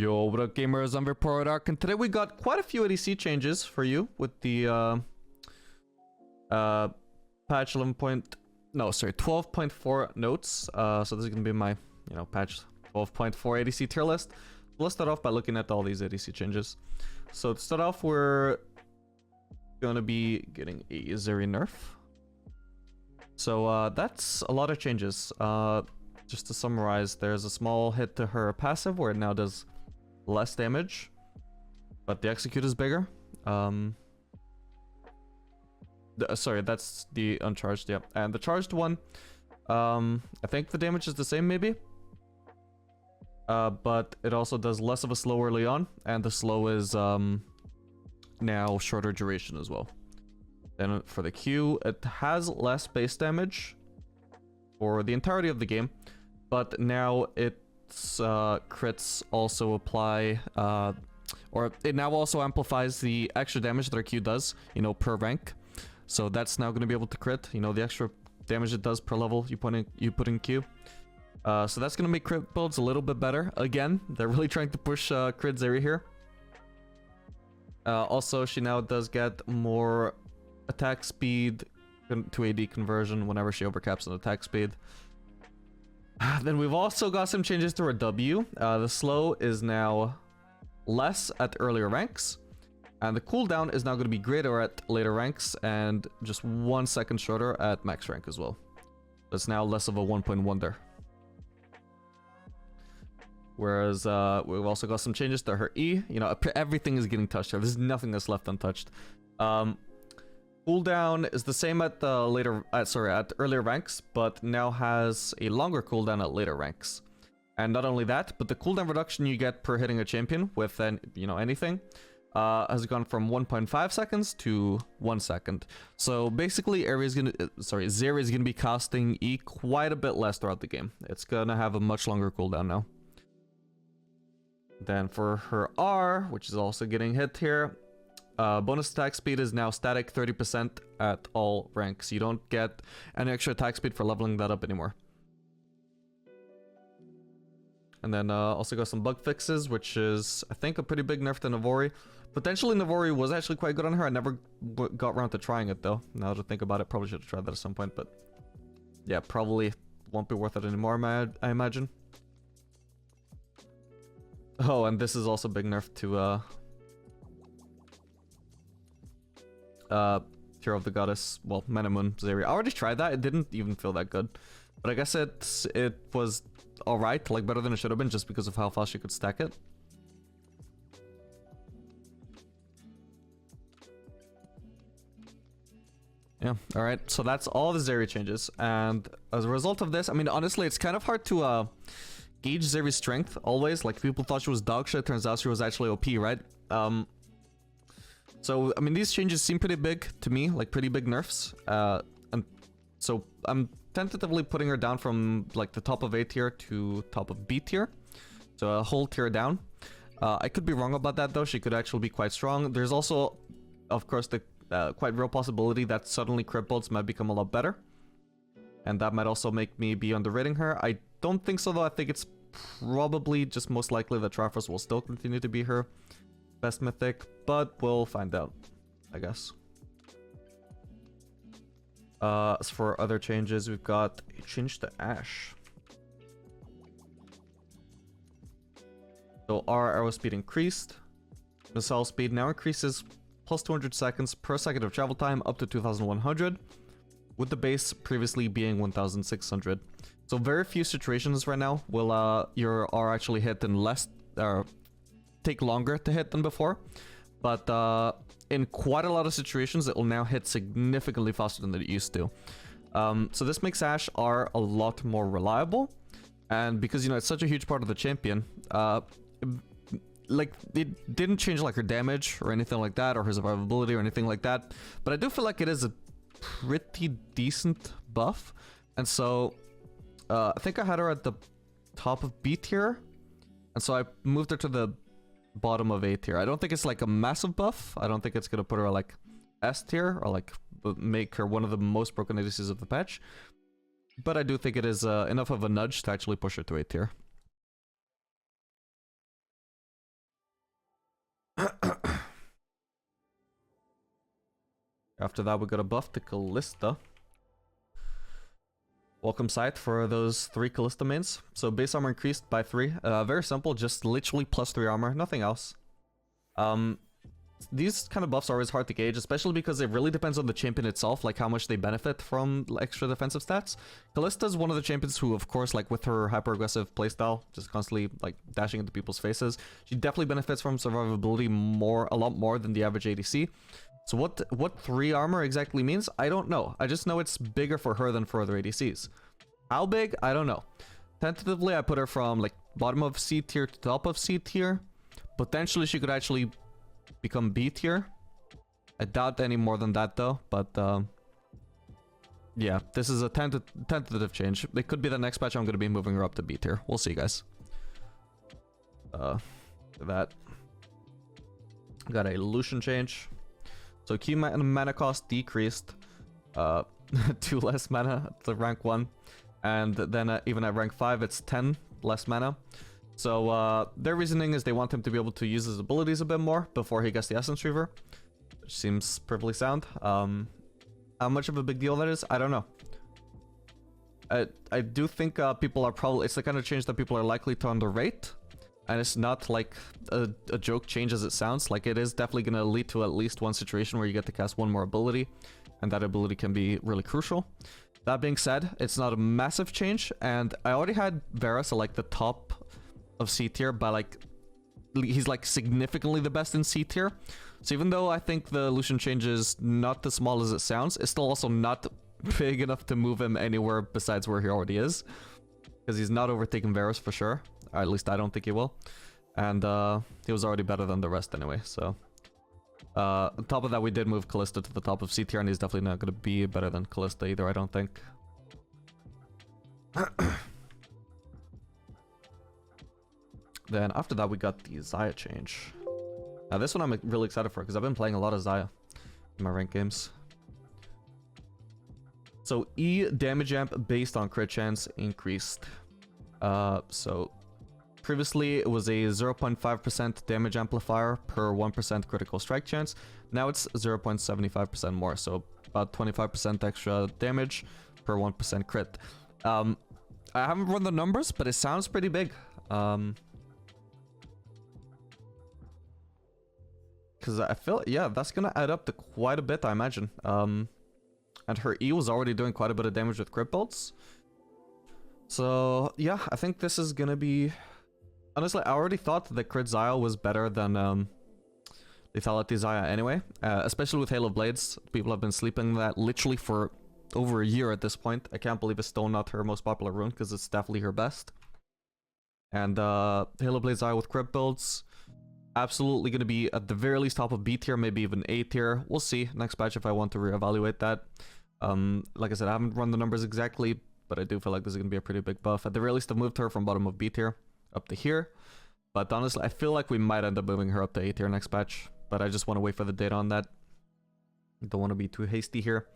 Yo, what up gamers, I'm Dark, and today we got quite a few ADC changes for you with the patch 12.4 notes. So this is gonna be my, patch 12.4 ADC tier list. Let's start off by looking at all these ADC changes. So to start off, we're gonna be getting a Zeri nerf. So that's a lot of changes. Just to summarize, there's a small hit to her passive where it now does less damage, but the execute is bigger. Sorry, that's the uncharged, yeah. And the charged one, I think the damage is the same maybe, but it also does less of a slow early on, and the slow is now shorter duration as well. Then for the Q, it has less base damage for the entirety of the game, but now its crits also apply, or it now also amplifies the extra damage that our Q does, per rank. So that's now going to be able to crit, the extra damage it does per level you put in Q. So that's going to make crit builds a little bit better. Again, they're really trying to push crit Zeri here. Also, she now does get more attack speed to AD conversion whenever she overcaps an attack speed. Then we've also got some changes to her W. The slow is now less at earlier ranks, and the cooldown is now going to be greater at later ranks and just 1 second shorter at max rank as well. It's now less of a 1.1 there. Whereas we've also got some changes to her E. Everything is getting touched here. There's nothing that's left untouched. Cooldown is the same at the at earlier ranks, but now has a longer cooldown at later ranks. And not only that, but the cooldown reduction you get per hitting a champion with anything has gone from 1.5 seconds to 1 second. So basically, Zeri is gonna be casting E quite a bit less throughout the game. It's gonna have a much longer cooldown now. Then for her R, which is also getting hit here, bonus attack speed is now static 30% at all ranks. You don't get any extra attack speed for leveling that up anymore. And then also got some bug fixes, which is, I think, a pretty big nerf to Navori. Potentially Navori was actually quite good on her. I never got around to trying it though. Now to think about it, probably should have tried that at some point, but yeah, probably won't be worth it anymore, I imagine. Oh, and this is also big nerf to Tear of the Goddess, well, Menemun Zeri. I already tried that. It didn't even feel that good, but I guess it was alright, like better than it should have been, just because of how fast you could stack it. Yeah, alright, so that's all the Zeri changes, and as a result of this, I mean, honestly, it's kind of hard to gauge Zeri's strength always. Like, people thought she was dog shit, turns out she was actually OP, right? So, I mean, these changes seem pretty big to me, like pretty big nerfs. And so I'm tentatively putting her down from like the top of A tier to top of B tier. So a whole tier down. I could be wrong about that though. She could actually be quite strong. There's also, of course, the quite real possibility that suddenly crit builds might become a lot better. And that might also make me be underrating her. I don't think so though. I think it's probably just most likely that Triforce will still continue to be her best mythic, but we'll find out, I guess. As for other changes, we've got a change to Ashe. So our arrow speed increased. Missile speed now increases plus 200 seconds per second of travel time up to 2100, with the base previously being 1600. So very few situations right now will your R actually hit in less, take longer to hit than before, but in quite a lot of situations it will now hit significantly faster than it used to. So this makes Ashe R a lot more reliable, and because it's such a huge part of the champion, like it didn't change like her damage or anything like that, or her survivability or anything like that, but I do feel like it is a pretty decent buff. And so I think I had her at the top of B tier, and so I moved her to the bottom of A tier. I don't think it's like a massive buff. I don't think it's gonna put her like S tier or like make her one of the most broken ADCs of the patch, but I do think it is enough of a nudge to actually push her to A tier. After that, we got a buff to Kalista. Welcome sight for those 3 Kalista mains. So base armor increased by 3. Very simple, just literally plus 3 armor, nothing else. These kind of buffs are always hard to gauge, especially because it really depends on the champion itself, like how much they benefit from extra defensive stats. Kalista is one of the champions who, of course, like with her hyper-aggressive playstyle, just constantly like dashing into people's faces, she definitely benefits from survivability a lot more than the average ADC. So what 3 armor exactly means, I don't know. I just know it's bigger for her than for other ADCs. How big? I don't know. Tentatively, I put her from like bottom of C tier to top of C tier. Potentially, she could actually become B tier. I doubt any more than that though, but yeah, this is a tentative change. It could be the next patch I'm going to be moving her up to B tier. We'll see, guys. That. Got a Lucian change. So key mana cost decreased 2 less mana to rank 1. And then even at rank 5, it's 10 less mana. So their reasoning is they want him to be able to use his abilities a bit more before he gets the Essence Reaver. Which seems perfectly sound. How much of a big deal that is, I don't know. I do think people are probably... It's the kind of change that people are likely to underrate. And it's not like a joke change as it sounds. Like, it is definitely going to lead to at least one situation where you get to cast 1 more ability. And that ability can be really crucial. That being said, it's not a massive change. And I already had Varus at like the top of C tier, by like... He's like significantly the best in C tier. So even though I think the Lucian change is not as small as it sounds, it's still also not big enough to move him anywhere besides where he already is. Because he's not overtaking Varus for sure. Or at least I don't think he will. And he was already better than the rest anyway, so... on top of that, we did move Kalista to the top of C tier, and he's definitely not going to be better than Kalista either, I don't think. Then after that, we got the Zaya change. Now this one I'm really excited for, because I've been playing a lot of Zaya in my ranked games. So E damage amp based on crit chance increased. So previously it was a 0.5% damage amplifier per 1% critical strike chance. Now it's 0.75% more, so about 25% extra damage per 1% crit. I haven't run the numbers, but it sounds pretty big. Because I feel, yeah, that's gonna add up to quite a bit, I imagine. And her E was already doing quite a bit of damage with crit bolts. So, yeah, I think this is gonna be... Honestly, I already thought that crit Xayah was better than lethality Xayah anyway. Especially with Halo Blades. People have been sleeping that literally for over a year at this point. I can't believe it's still not her most popular rune, because it's definitely her best. And Halo Blades Xayah with crit builds... Absolutely going to be at the very least top of B tier, maybe even A tier. We'll see next patch if I want to reevaluate that. Like I said, I haven't run the numbers exactly, but I do feel like this is going to be a pretty big buff. At the very least, I've moved her from bottom of B tier up to here. But honestly, I feel like we might end up moving her up to A tier next patch. But I just want to wait for the data on that. Don't want to be too hasty here.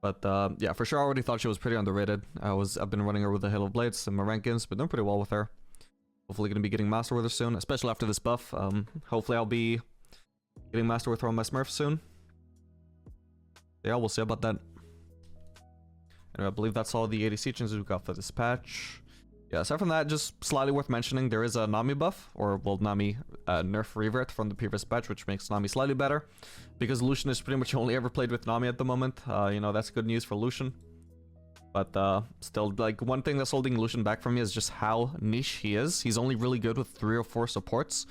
But yeah, for sure, I already thought she was pretty underrated. I've been running her with the Halo Blades and my rankings, but doing pretty well with her. Hopefully going to be getting Master with her soon, especially after this buff. Hopefully I'll be getting Master with her on my Smurf soon. Yeah, we'll see about that. And I believe that's all the ADC changes we got for this patch. Yeah, aside from that, just slightly worth mentioning, there is a Nami buff, or well, Nami nerf revert from the previous patch, which makes Nami slightly better. Because Lucian is pretty much only ever played with Nami at the moment. You know, that's good news for Lucian. But still, like, one thing that's holding Lucian back from me is just how niche he is. He's only really good with 3 or 4 supports.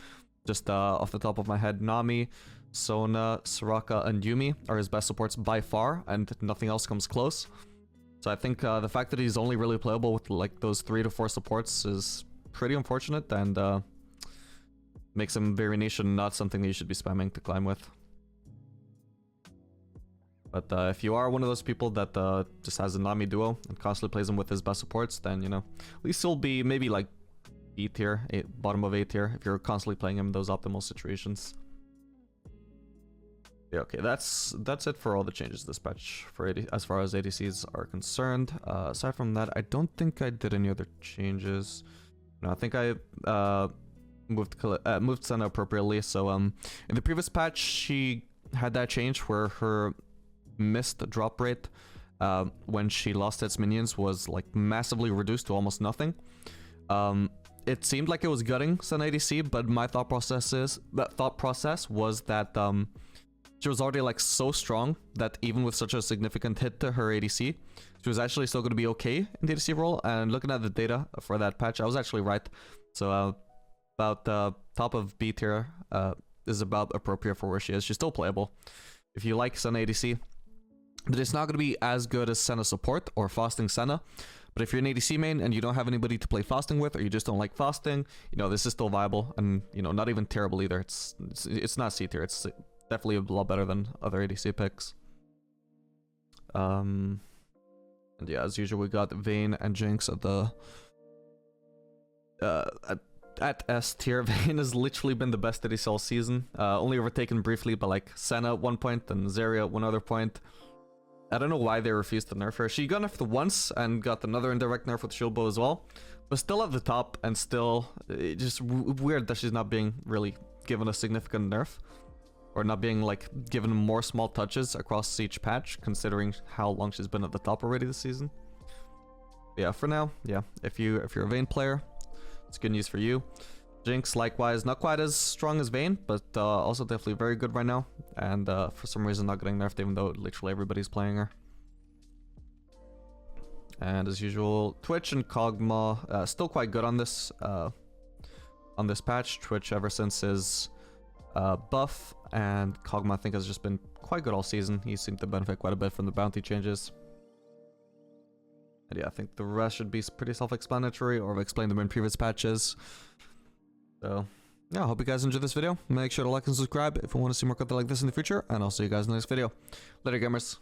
Just off the top of my head, Nami, Sona, Soraka, and Yumi are his best supports by far, and nothing else comes close. So I think the fact that he's only really playable with like those 3 to 4 supports is pretty unfortunate, and makes him very niche and not something that you should be spamming to climb with. But if you are one of those people that just has a Nami duo and constantly plays him with his best supports, then, you know, at least he'll be maybe like B tier, bottom of A tier, if you're constantly playing him in those optimal situations. Yeah, okay, that's it for all the changes this patch for as far as ADCs are concerned. Aside from that, I don't think I did any other changes. No, I think I moved Senna appropriately. So in the previous patch, she had that change where her missed drop rate when she lost its minions was like massively reduced to almost nothing. It seemed like it was gutting Sun ADC, but my thought process was that she was already like so strong that even with such a significant hit to her ADC, she was actually still going to be okay in the ADC role. And looking at the data for that patch, I was actually right. So about top of B tier is about appropriate for where she is. She's still playable if you like Senna ADC, but it's not going to be as good as Senna support or fasting Senna. But if you're an ADC main and you don't have anybody to play fasting with, or you just don't like fasting, you know, this is still viable, and you know, not even terrible either. It's not C tier. It's definitely a lot better than other ADC picks. And yeah, as usual, we got Vayne and Jinx at the at S tier. Vayne has literally been the best ADC all season. Only overtaken briefly by like Senna at one point and Zeri at one other point. I don't know why they refused to nerf her. She got nerfed once and got another indirect nerf with shield bow as well, but still at the top, and still just weird that she's not being really given a significant nerf, or not being like given more small touches across each patch, considering how long she's been at the top already this season. But yeah, for now, yeah, if you're a Vayne player, it's good news for you. Jinx, likewise, not quite as strong as Vayne, but also definitely very good right now. And for some reason not getting nerfed, even though literally everybody's playing her. And as usual, Twitch and Kog'Maw still quite good on this patch. Twitch ever since his buff, and Kog'Maw I think has just been quite good all season. He seemed to benefit quite a bit from the bounty changes. And yeah, I think the rest should be pretty self-explanatory, or I've explained them in previous patches. So, yeah, I hope you guys enjoyed this video. Make sure to like and subscribe if you want to see more content like this in the future, and I'll see you guys in the next video. Later, gamers.